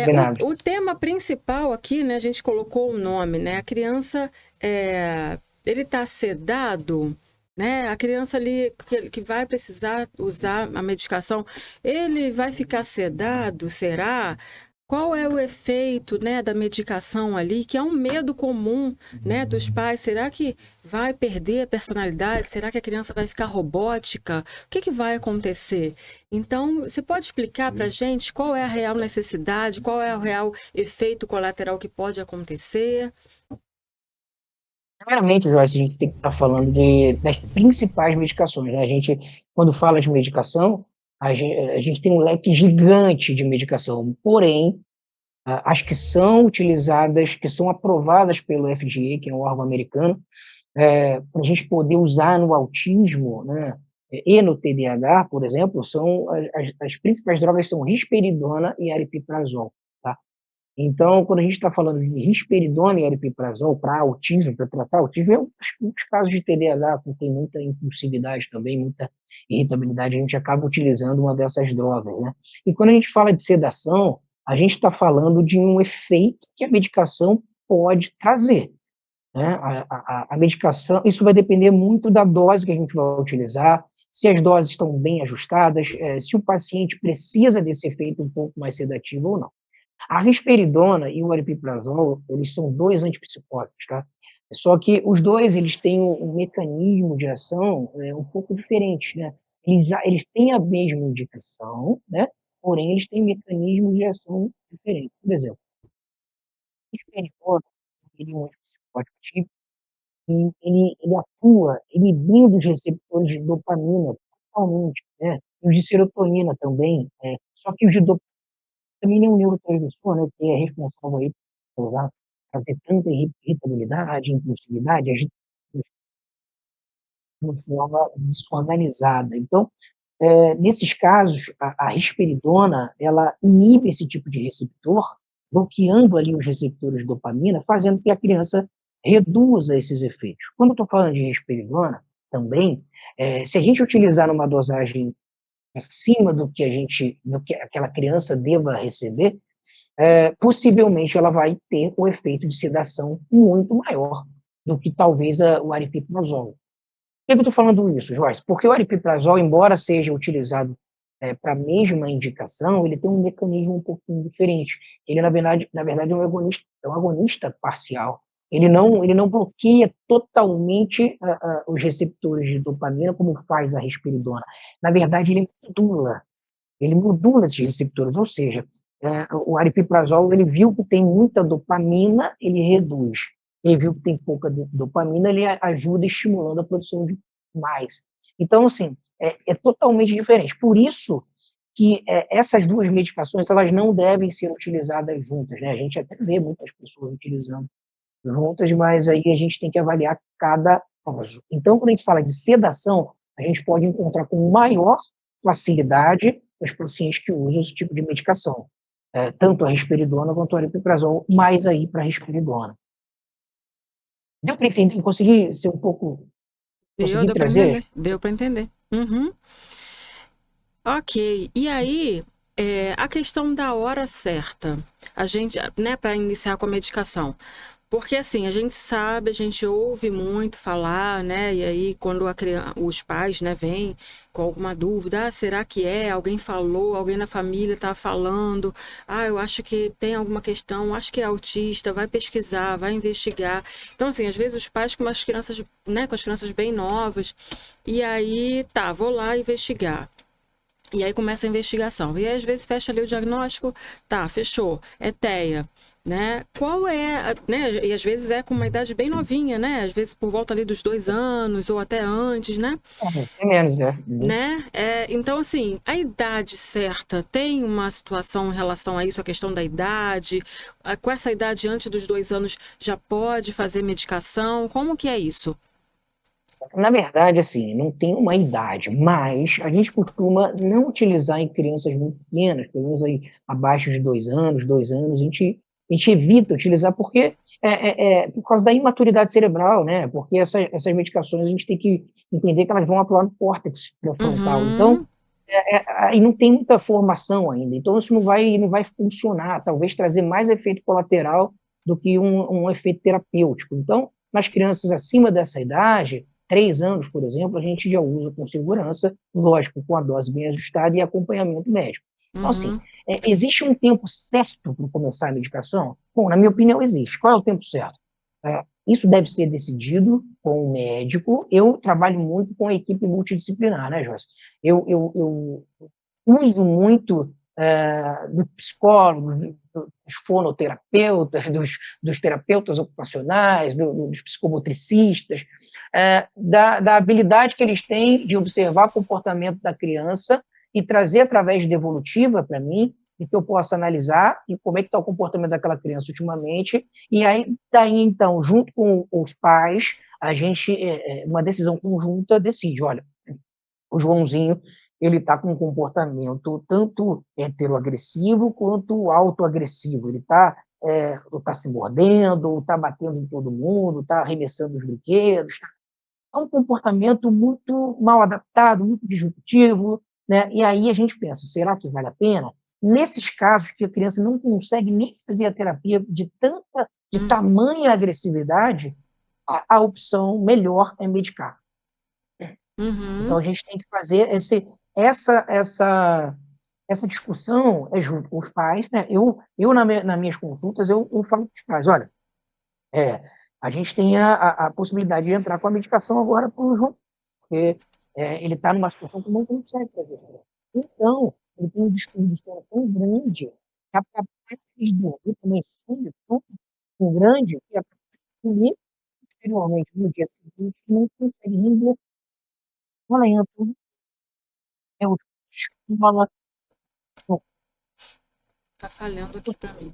combinado. O tema principal aqui, né, a gente colocou o nome, né? A criança, ele está sedado, né? A criança ali que vai precisar usar a medicação, ele vai ficar sedado, será? Qual é o efeito, né, da medicação ali, que é um medo comum, né, dos pais? Será que vai perder a personalidade? Será que a criança vai ficar robótica? O que vai acontecer? Então, você pode explicar para a gente qual é a real necessidade, qual é o real efeito colateral que pode acontecer? Primeiramente, Joyce, a gente tem que estar falando das principais medicações, né? A gente, quando fala de medicação, a gente tem um leque gigante de medicação, porém, as que são utilizadas, que são aprovadas pelo FDA, que é um órgão americano, para a gente poder usar no autismo, né, e no TDAH, por exemplo, são as principais drogas são risperidona e aripiprazol, tá? Então, quando a gente está falando de risperidona e aripiprazol para autismo, para tratar autismo, muitos casos de TDAH, que tem muita impulsividade também, muita irritabilidade, a gente acaba utilizando uma dessas drogas, né? E quando a gente fala de sedação, a gente está falando de um efeito que a medicação pode trazer, né? A medicação, isso vai depender muito da dose que a gente vai utilizar, se as doses estão bem ajustadas, se o paciente precisa desse efeito um pouco mais sedativo ou não. A risperidona e o aripiprazol, eles são dois antipsicóticos, tá? Só que os dois, eles têm um mecanismo de ação um pouco diferente, né? Eles têm a mesma indicação, né? Porém, eles têm mecanismos de ação diferentes. Por exemplo, o risperidona, ele é um antipsicótico típico, e ele atua inibindo os receptores de dopamina totalmente, né? E os de serotonina também, só que os de também é um neurotransmissor, né, que é responsável aí por fazer tanta irritabilidade, impulsividade, agitação de uma forma desorganizada. Então, nesses casos, a risperidona, ela inibe esse tipo de receptor, bloqueando ali os receptores de dopamina, fazendo que a criança reduza esses efeitos. Quando eu estou falando de risperidona, também, se a gente utilizar numa dosagem acima do que aquela criança deva receber, possivelmente ela vai ter um efeito de sedação muito maior do que talvez o aripiprazol. Por que eu estou falando isso, Joyce? Porque o aripiprazol, embora seja utilizado para a mesma indicação, ele tem um mecanismo um pouquinho diferente. Ele, na verdade é um agonista parcial. Ele não bloqueia totalmente os receptores de dopamina, como faz a risperidona. Na verdade, ele modula esses receptores, ou seja, o aripiprazol, ele viu que tem muita dopamina, ele reduz. Ele viu que tem pouca dopamina, ele ajuda estimulando a produção de mais. Então, assim, é totalmente diferente. Por isso que essas duas medicações, elas não devem ser utilizadas juntas, né? A gente até vê muitas pessoas utilizando juntas, mas aí a gente tem que avaliar cada caso. Então, quando a gente fala de sedação, a gente pode encontrar com maior facilidade os pacientes que usam esse tipo de medicação, tanto a risperidona quanto a aripiprazol, mais aí para a risperidona. Deu para entender? Consegui ser um pouco... Consegui Deu para trazer? entender? Deu para entender. Uhum. Ok. E aí, a questão da hora certa, a gente, né, para iniciar com a medicação. Porque assim, a gente sabe, a gente ouve muito falar, né? E aí, quando os pais, né, vêm com alguma dúvida, será que é? Alguém falou, alguém na família está falando, eu acho que tem alguma questão, acho que é autista, vai pesquisar, vai investigar. Então, assim, às vezes os pais com as crianças, né, com as crianças bem novas, e aí, vou lá investigar. E aí começa a investigação. E aí, às vezes fecha ali o diagnóstico, fechou, é TEA, né? Qual é, né? E às vezes é com uma idade bem novinha, né? Às vezes por volta ali dos 2 anos ou até antes, né? É menos, né? Né? Então, assim, a idade certa tem uma situação em relação a isso, a questão da idade? Com essa idade antes dos 2 anos já pode fazer medicação? Como que é isso? Na verdade, assim, não tem uma idade, mas a gente costuma não utilizar em crianças muito pequenas, pelo menos aí abaixo de 2 anos, a gente evita utilizar porque por causa da imaturidade cerebral, né? Porque essas medicações a gente tem que entender que elas vão atuar no córtex pré-frontal. Então, Uhum. E não tem muita formação ainda, então isso não vai funcionar, talvez trazer mais efeito colateral do que um efeito terapêutico. Então, nas crianças acima dessa idade, 3 anos, por exemplo, a gente já usa com segurança, lógico, com a dose bem ajustada e acompanhamento médico. Então, assim, Uhum, existe um tempo certo para começar a medicação? Bom, na minha opinião, existe. Qual é o tempo certo? Isso deve ser decidido com o médico. Eu trabalho muito com a equipe multidisciplinar, né, Joyce? Eu uso muito do psicólogo, dos fonoterapeutas, dos terapeutas ocupacionais, dos psicomotricistas, da habilidade que eles têm de observar o comportamento da criança e trazer através de devolutiva para mim, e que eu possa analisar e como é que está o comportamento daquela criança ultimamente, e aí, daí, então, junto com os pais, a gente, uma decisão conjunta, decide, olha, o Joãozinho, ele está com um comportamento tanto heteroagressivo quanto autoagressivo. Ele tá se mordendo, está batendo em todo mundo, está arremessando os brinquedos. É um comportamento muito mal adaptado, muito disruptivo, né? E aí a gente pensa, será que vale a pena? Nesses casos que a criança não consegue nem fazer a terapia de uhum, tamanha agressividade, a opção melhor é medicar. Então, uhum. a gente tem que fazer essa, essa, essa discussão junto com os pais, né? Nas minhas consultas, eu falo para os pais, olha, é, a gente tem a possibilidade de entrar com a medicação agora para o João, porque ele está numa situação que não consegue fazer. Então, ele tem um distúrbio de sono tão grande, que a capacidade de dormir também tão grande, que a dormir posteriormente, no dia seguinte, não consegue render lento, eu escola, Tá falhando aqui pra mim.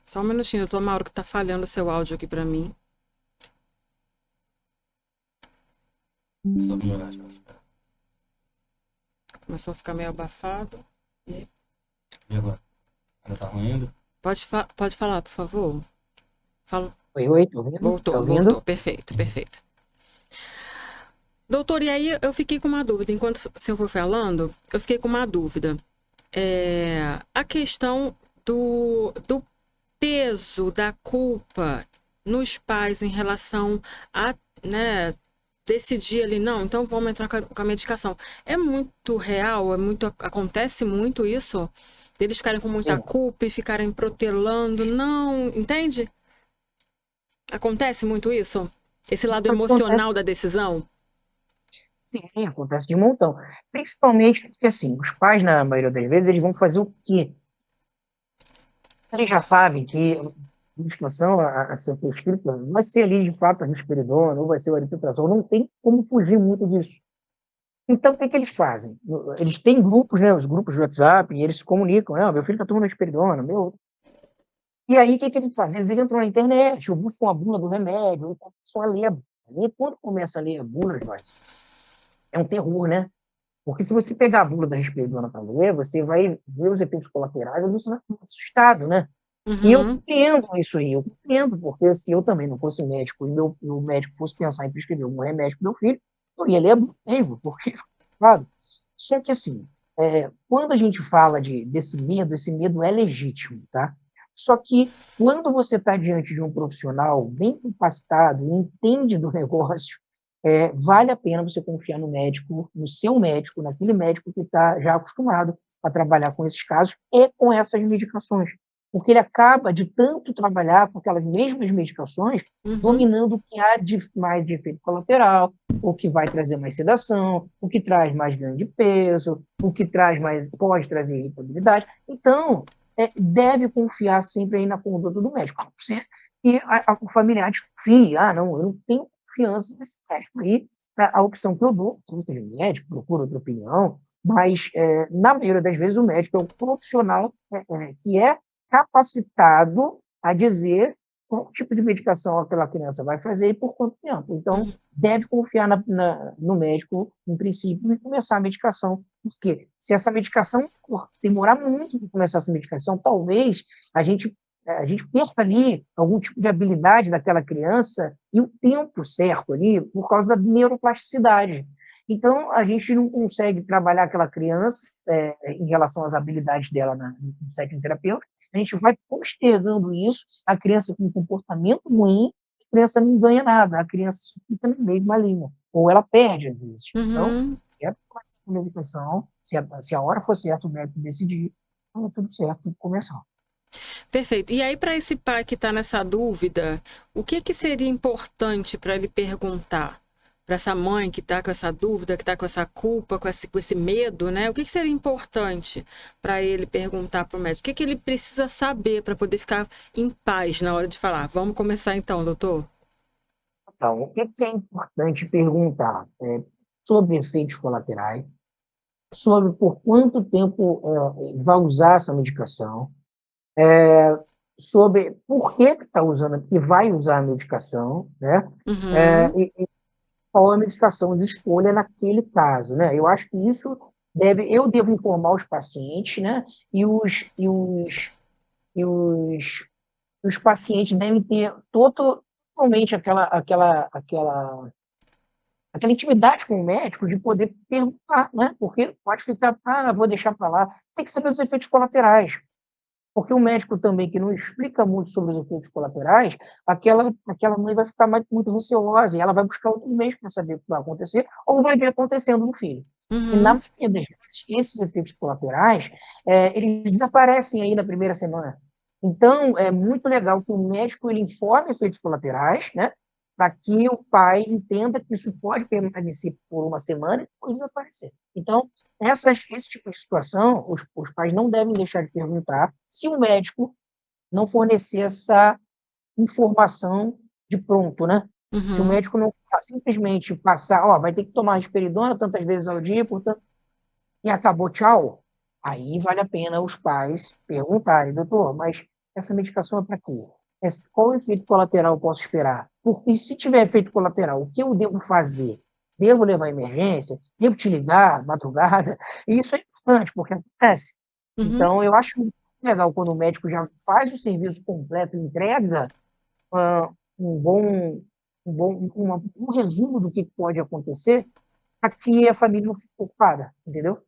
Só um minutinho, doutor Mauro, que tá falhando o seu áudio aqui pra mim. Só melhorar, espera. Começou a ficar meio abafado. E agora? Ainda tá ruim ainda? Pode falar, por favor. Fala. Oi, tô ouvindo? Tá Voltou, ouvindo? voltou. Perfeito, perfeito. Doutor, e aí eu fiquei com uma dúvida. Enquanto o senhor foi falando, eu fiquei com uma dúvida. A questão do peso da culpa nos pais em relação a, né, decidir ali, não, então vamos entrar com a medicação. É muito real, acontece muito isso? Deles ficarem com muita Sim, culpa e ficarem protelando, não, entende? Acontece muito isso? Esse lado acontece, emocional da decisão? sim, acontece de montão. Principalmente porque, assim, os pais, na maioria das vezes, eles vão fazer o quê? Eles já sabem que a medicação a ser prescrita vai ser ali, de fato, a risperidona, ou vai ser o aripiprazol, não tem como fugir muito disso. Então, o que eles fazem? Eles têm grupos, né, os grupos de WhatsApp, e eles se comunicam, né, meu filho está tomando risperidona, meu. E aí, o que eles fazem? Eles entram na internet, ou buscam a bula do remédio, ou começam a ler a bula. E quando começa a ler a bula, Joyce, é um terror, né? Porque se você pegar a bula da risperidona para ler, você vai ver os efeitos colaterais e você vai ficar assustado, né? E eu Uhum, compreendo isso aí, eu compreendo, porque se eu também não fosse médico e o médico fosse pensar em prescrever um remédio para meu filho, eu ia ler a bula mesmo, porque, claro. Só que, assim, quando a gente fala desse medo, esse medo é legítimo, tá? Só que quando você está diante de um profissional bem capacitado, entende do negócio, vale a pena você confiar no médico, no seu médico, naquele médico que está já acostumado a trabalhar com esses casos e com essas medicações. Porque ele acaba de tanto trabalhar com aquelas mesmas medicações, uhum, dominando o que há de mais de efeito colateral, o que vai trazer mais sedação, o que traz mais ganho de peso, o que pode trazer irritabilidade. Então, deve confiar sempre aí na conduta do médico. A não ser que o familiar desconfie. Ah, não, eu não tenho confiança nesse médico. Aí, a opção que eu dou, não tem médico, procura outra opinião, mas, na maioria das vezes, o médico é o profissional que é capacitado a dizer qual tipo de medicação aquela criança vai fazer e por quanto tempo. Então, uhum. deve confiar no médico, em princípio, e começar a medicação. Porque se essa medicação for demorar muito para começar essa medicação, talvez a gente a gente perca ali algum tipo de habilidade daquela criança e o tempo certo ali por causa da neuroplasticidade. Então, a gente não consegue trabalhar aquela criança em relação às habilidades dela no setting terapêutico, a gente vai postergando isso, a criança com um comportamento ruim, a criança não ganha nada, a criança só fica na mesma linha, ou ela perde às vezes. Então, Uhum. se é a medicação, se a hora for certa, o médico decidir, então, tudo certo, tem que começar. Perfeito. E aí, para esse pai que está nessa dúvida, o que que seria importante para ele perguntar? Para essa mãe que está com essa dúvida, que está com essa culpa, com esse medo, né? O que que seria importante para ele perguntar para o médico? O que que ele precisa saber para poder ficar em paz na hora de falar? Vamos começar então, doutor? Então, o que é importante perguntar? Sobre efeitos colaterais, sobre por quanto tempo vai usar essa medicação, sobre por que está usando, que vai usar a medicação, né? Uhum. E qual a medicação de escolha naquele caso, né? Eu acho que isso eu devo informar os pacientes, né? E os pacientes devem ter totalmente aquela intimidade com o médico de poder perguntar, né? Porque pode ficar, vou deixar para lá. Tem que saber dos efeitos colaterais. Porque o médico também, que não explica muito sobre os efeitos colaterais, aquela mãe vai ficar muito receosa e ela vai buscar outros meios para saber o que vai acontecer ou vai ver acontecendo no filho. E, na Uhum. maioria das vezes, esses efeitos colaterais, eles desaparecem aí na primeira semana. Então, é muito legal que o médico ele informe efeitos colaterais, né? Para que o pai entenda que isso pode permanecer por uma semana e depois desaparecer. Então, esse tipo de situação, os pais não devem deixar de perguntar se o médico não fornecer essa informação de pronto, né? Se o Uhum. médico não simplesmente passar, vai ter que tomar risperidona tantas vezes ao dia, portanto, e acabou, tchau, aí vale a pena os pais perguntarem, doutor, mas essa medicação é para quê? Qual efeito colateral eu posso esperar? E se tiver efeito colateral, o que eu devo fazer? Devo levar emergência? Devo te ligar, madrugada? E isso é importante, porque acontece. Uhum. Então, eu acho muito legal quando o médico já faz o serviço completo, entrega um bom, um resumo do que pode acontecer, para que a família não fique preocupada, entendeu?